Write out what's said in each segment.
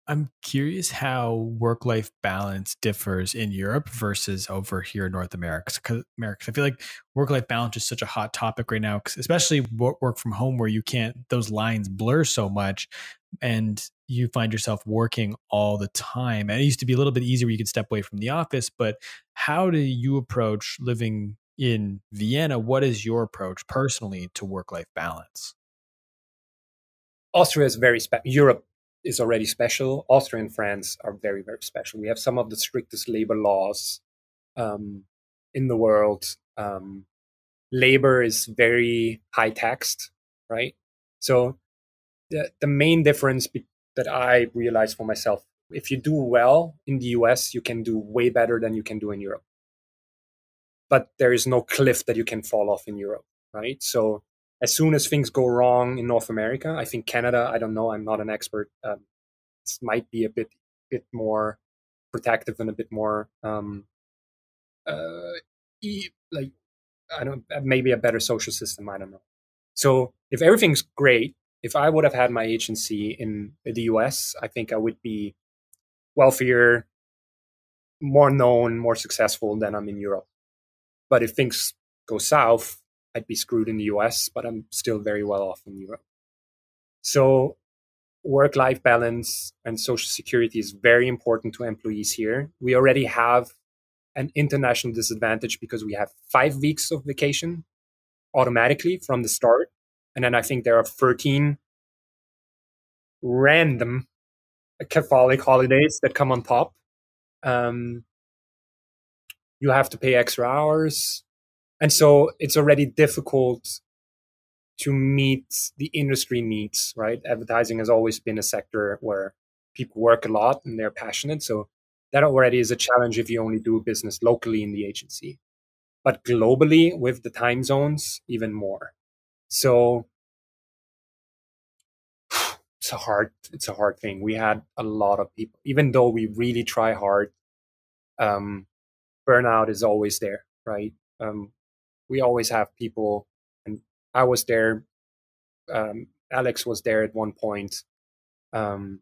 I'm curious how work-life balance differs in Europe versus over here in North America. 'Cause I feel like work-life balance is such a hot topic right now, 'cause especially work from home where you can't, those lines blur so much and you find yourself working all the time. And it used to be a little bit easier where you could step away from the office, but how do you approach living in Vienna? What is your approach personally to work-life balance? Austria is very special. Europe is already special. Austria and France are very, very special. We have some of the strictest labor laws um, in the world. Labor is very high taxed, right? So the main difference that I realized for myself, if you do well in the US, you can do way better than you can do in Europe. But there is no cliff that you can fall off in Europe, right? So as soon as things go wrong in North America, I think Canada, I don't know, I'm not an expert. This might be a bit more protective and a bit more uh, like I don't, maybe a better social system. I don't know. So if everything's great, if I would have had my agency in the US, I think I would be wealthier, more known, more successful than I'm in Europe. But if things go south, I'd be screwed in the US, but I'm still very well off in Europe. So work life balance and social security is very important to employees here. We already have an international disadvantage because we have 5 weeks of vacation automatically from the start. And then I think there are 13 random Catholic holidays that come on top. Um, you have to pay extra hours. And so it's already difficult to meet the industry needs, right? Advertising has always been a sector where people work a lot and they're passionate. So that already is a challenge if you only do business locally in the agency. But globally, with the time zones, even more. So it's a hard thing. We had a lot of people, even though we really try hard, um, burnout is always there, right? We always have people, and I was there. Alex was there at one point. Um,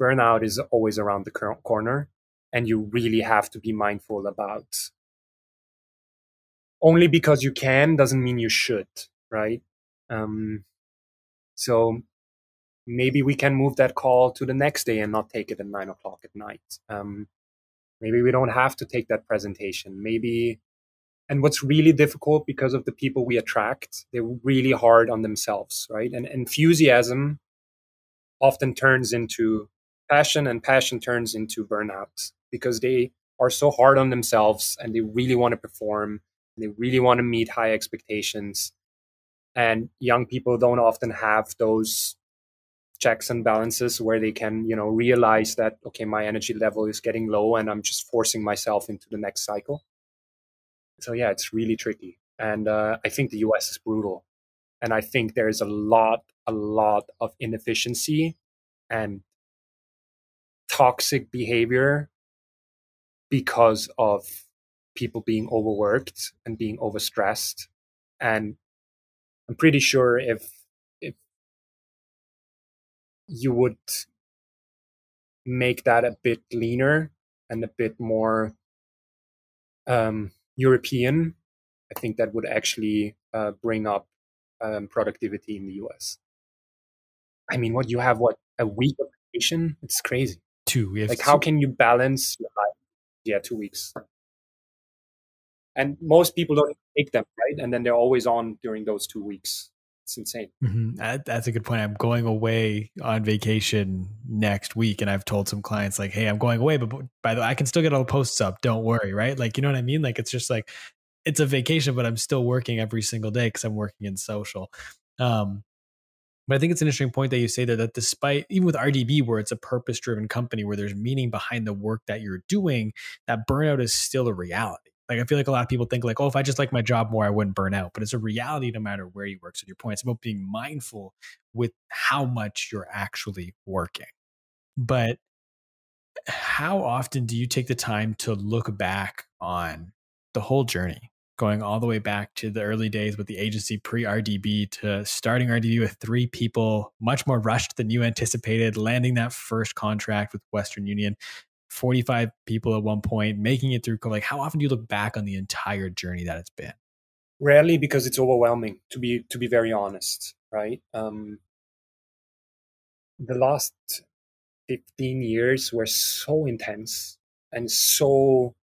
Burnout is always around the corner, and you really have to be mindful about. Only because you can doesn't mean you should, right? Um, so maybe we can move that call to the next day and not take it at 9 o'clock at night. Maybe we don't have to take that presentation. Maybe, and what's really difficult because of the people we attract, they're really hard on themselves, right? And enthusiasm often turns into passion, and passion turns into burnout because they are so hard on themselves and they really want to perform. They really want to meet high expectations. And young people don't often have those checks and balances where they can, realize that, okay, my energy level is getting low and I'm just forcing myself into the next cycle. So yeah, it's really tricky. And I think the US is brutal. And I think there's a lot of inefficiency and toxic behavior because of people being overworked and being overstressed. And I'm pretty sure if you would make that a bit leaner and a bit more European, I think that would actually bring up productivity in the US. I mean, what you have, what, a week of vacation? It's crazy. Two, we have Like, how two. can you balance your life? Yeah, 2 weeks. And most people don't take them, right? And then they're always on during those 2 weeks. It's insane. That's a good point. I'm going away on vacation next week, and I've told some clients like, "Hey, I'm going away, but by the way, I can still get all the posts up. Don't worry, right? Like, you know what I mean? Like, it's just like it's a vacation, but I'm still working every single day because I'm working in social." Um, but I think it's an interesting point that you say that despite even with RDB, where it's a purpose-driven company where there's meaning behind the work that you're doing, that burnout is still a reality. Like I feel like a lot of people think like, oh, if I just like my job more, I wouldn't burn out. But it's a reality no matter where you work. So your point, it's about being mindful with how much you're actually working. But how often do you take the time to look back on the whole journey? going all the way back to the early days with the agency pre RDB to starting RDB with 3 people, much more rushed than you anticipated, landing that first contract with Western Union, 45 people at one point, making it through. Like, how often do you look back on the entire journey that it's been? Rarely, because it's overwhelming. To be very honest, right? The last 15 years were so intense and so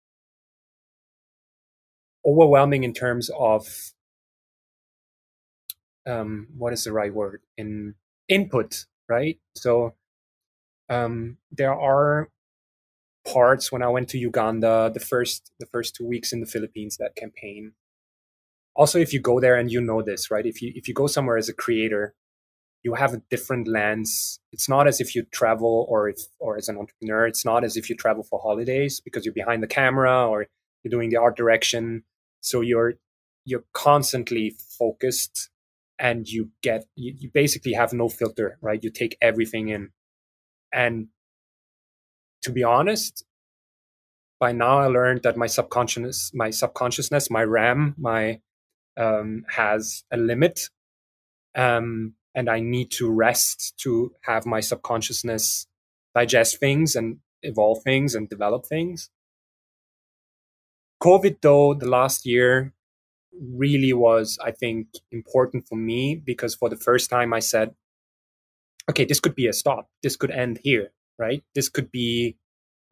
overwhelming in terms of what is the right word, in input, right? So there are parts when I went to Uganda, the first 2 weeks in the Philippines, that campaign. Also, if you go there, and you know this, right? If you go somewhere as a creator, you have a different lens. It's not as if you travel, or as an entrepreneur, it's not as if you travel for holidays, because you're behind the camera or you're doing the art direction. So you're constantly focused, and you basically have no filter, right? You take everything in. And to be honest, by now I learned that my subconsciousness, my RAM, my has a limit, and I need to rest to have my subconsciousness digest things and evolve things and develop things. COVID, though, the last year really was, I think, important for me, because for the first time I said, okay, this could be a stop. This could end here, right? This could be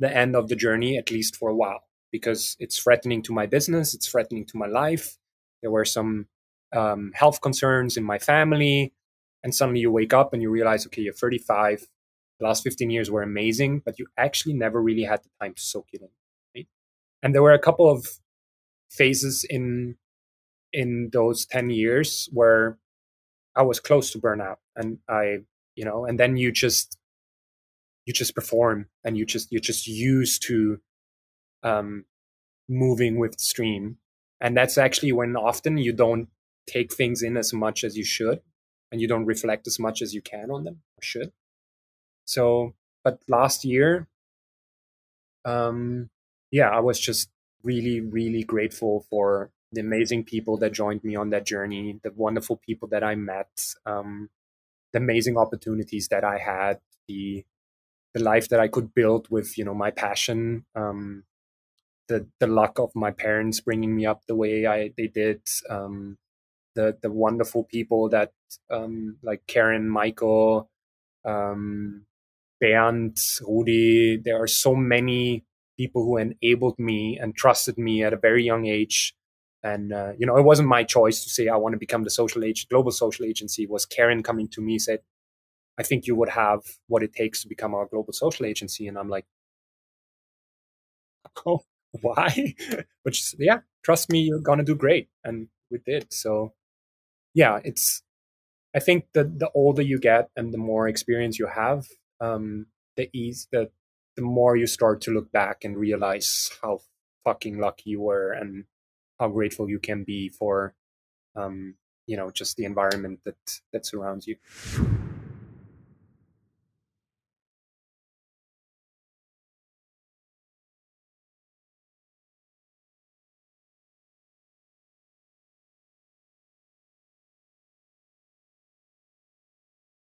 the end of the journey, at least for a while, because it's threatening to my business. It's threatening to my life. There were some health concerns in my family. And suddenly you wake up and you realize, okay, you're 35. The last 15 years were amazing, but you actually never really had the time to soak it in. Right? And there were a couple of phases in those 10 years where I was close to burnout, and and then you just perform, and you're just used to um, moving with the stream. And that's actually when often you don't take things in as much as you should, and you don't reflect as much as you can on them, or should. So, but last year, yeah, I was just really, really grateful for the amazing people that joined me on that journey, the wonderful people that I met, the amazing opportunities that I had, the life that I could build with my passion, the luck of my parents bringing me up the way they did, the wonderful people that like Karen, Michael, Bernd, Rudi. There are so many people who enabled me and trusted me at a very young age. And it wasn't my choice to say I want to become the global social agency. It was Karen coming to me, said, I think you would have what it takes to become our global social agency. And I'm like, oh, why? But she said, yeah, trust me, you're gonna do great. And we did. So yeah, I think that the older you get and the more experience you have, the more you start to look back and realize how fucking lucky you were, and how grateful you can be for just the environment that surrounds you.